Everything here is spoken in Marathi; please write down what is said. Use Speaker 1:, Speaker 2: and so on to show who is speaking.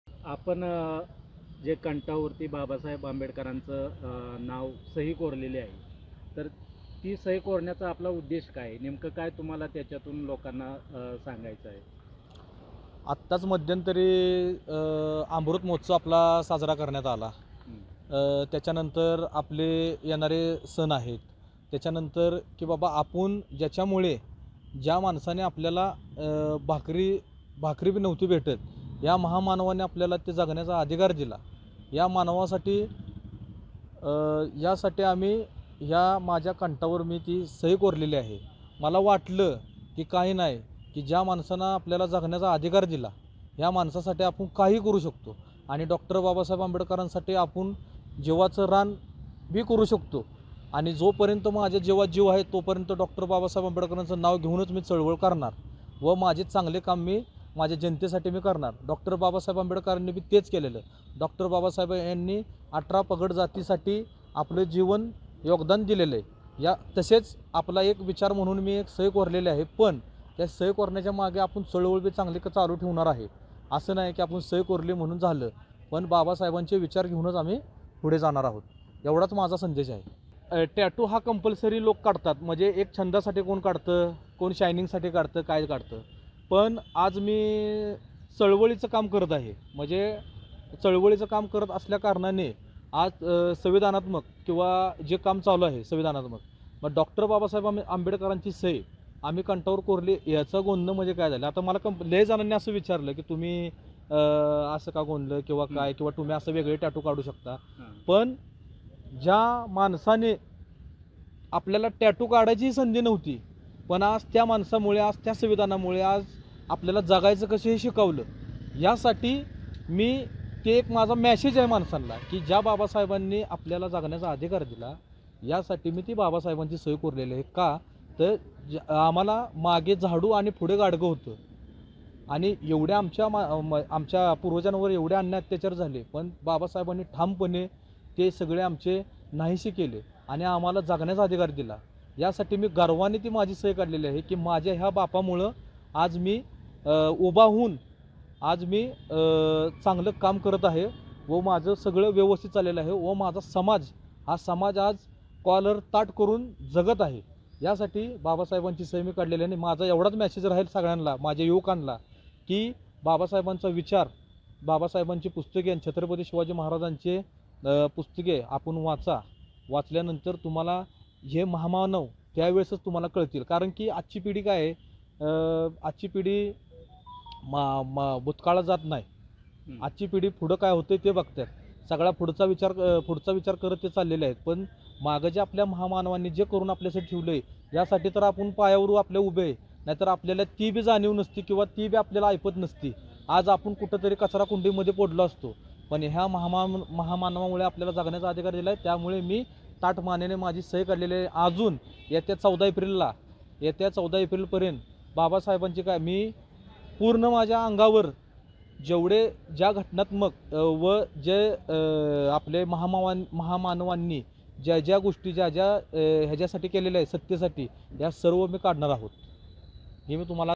Speaker 1: आपण जे कंठावरती बाबासाहेब आंबेडकरांचं नाव सही कोरलेली आहे, तर ती सही कोरण्याचा आपला उद्देश काय आहे? नेमकं काय तुम्हाला त्याच्यातून लोकांना सांगायचं आहे?
Speaker 2: आत्ताच मध्यंतरी अमृत महोत्सव आपला साजरा करण्यात आला. त्याच्यानंतर आपले येणारे सण आहेत. त्याच्यानंतर की बाबा आपण ज्याच्यामुळे ज्या माणसाने आपल्याला भाकरी बी नव्हती भेटत, या महामानवाने आपल्याला ते जगण्याचा अधिकार दिला. या मानवासाठी यासाठी आम्ही ह्या माझ्या कंठावर मी ती सही कोरलेली आहे. मला वाटलं की काही नाही, की ज्या माणसानं आपल्याला जगण्याचा अधिकार दिला, ह्या माणसासाठी आपण काही करू शकतो. आणि डॉक्टर बाबासाहेब आंबेडकरांसाठी आपण जीवाचं रान बी करू शकतो. आणि जोपर्यंत माझ्या जीवात जीव आहे तोपर्यंत डॉक्टर बाबासाहेब आंबेडकरांचं नाव घेऊनच मी चळवळ करणार व माझे चांगले काम मी माझ्या जनतेसाठी मी करणार. डॉक्टर बाबासाहेब आंबेडकरांनी बी तेच केलेलं. डॉक्टर बाबासाहेब यांनी 18 पगड जातीसाठी आपलं जीवन योगदान दिलेलं आहे. तसेच आपला एक विचार म्हणून मी एक सही कोरलेली आहे. पण त्या सही कोरण्याच्या मागे आपण चळवळ बी चांगली चालू ठेवणार आहे. असं नाही की आपण सही कोरली म्हणून झालं, पण बाबासाहेबांचे विचार घेऊनच आम्ही पुढे जाणार आहोत. एवढाच माझा संदेश आहे. टॅटू हा कंपल्सरी लोक काढतात, म्हणजे एक छंदासाठी कोण काढतं, कोण शायनिंगसाठी काढतं, काय काढतं. पण आज मी चळवळीचं काम करत आहे. म्हणजे चळवळीचं काम करत असल्या कारणाने आज संविधानात्मक किंवा जे काम चालू आहे संविधानात्मक, मग डॉक्टर बाबासाहेब आंबेडकरांची सही आम्ही कंठावर कोरली. याचं गोंधळ म्हणजे काय झालं, आता मला लय जणांनी असं विचारलं की तुम्ही असं का गोंधळ किंवा काय, किंवा तुम्ही असं वेगळे टॅटू काढू शकता. पण ज्या माणसाने आपल्याला टॅटू काढायची संधी नव्हती, पण आज त्या माणसामुळे, आज त्या संविधानामुळे आज आपल्याला जगायचं कसं हे शिकवलं. यासाठी मी ते एक माझा मॅसेज आहे माणसांना, की ज्या बाबासाहेबांनी आपल्याला जगण्याचा अधिकार दिला, यासाठी मी ती बाबासाहेबांची सही कोरलेली आहे. का तर आम्हाला मागे झाडू आणि पुढे गाडगं होतं. आणि एवढ्या आमच्या पूर्वजांवर एवढे अन्याय अत्याचार झाले, पण बाबासाहेबांनी ठामपणे ते सगळे आमचे नाहीसे केले आणि आम्हाला जगण्याचा अधिकार दिला. यासाठी मी गर्वाने ती माझी सही काढलेली आहे, की माझ्या ह्या बापामुळं आज मी उभा होऊन आज मी चांगलं काम करत आहे व माझं सगळं व्यवस्थित चाललेलं आहे व माझा समाज आज कॉलर ताट करून जगत आहे. यासाठी बाबासाहेबांची सही मी काढलेली आहे. आणि माझा एवढाच मेसेज राहील सगळ्यांना, माझ्या युवकांना, की बाबासाहेबांचा विचार, बाबासाहेबांची पुस्तके, छत्रपती शिवाजी महाराजांचे पुस्तके आपण वाचल्यानंतर तुम्हाला हे महामानव त्यावेळेसच तुम्हाला कळतील. कारण की आजची पिढी काय आहे, आजची पिढी भूतकाळात जात नाही. आजची पिढी पुढं काय होतं ते बघतात. सगळा पुढचा विचार करत ते चाललेले आहेत. पण मागं जे आपल्या महामानवांनी जे करून आपल्यासाठी ठेवलं आहे, यासाठी तर आपण पायावर आपल्या उभे आहे. नाहीतर आपल्याला ती बी जाणीव नसती किंवा ती बी आपल्याला ऐपत नसती. आज आपण कुठंतरी कचरा कुंडीमध्ये पडलो असतो. पण ह्या महामानवामुळे आपल्याला जगण्याचा अधिकार दिला आहे. त्यामुळे मी ताठमानेने माझी सही काढलेली आहे. अजून येत्या 14 एप्रिलपर्यंत बाबासाहेबांची काय मी पूर्ण माझ्या अंगावर ज्या घटनात्मक व जे आपले महामानवांनी ज्या गोष्टी ह्याच्यासाठी केलेल्या आहे, सत्तेसाठी, या सर्व मी काढणार आहोत. हे मी तुम्हाला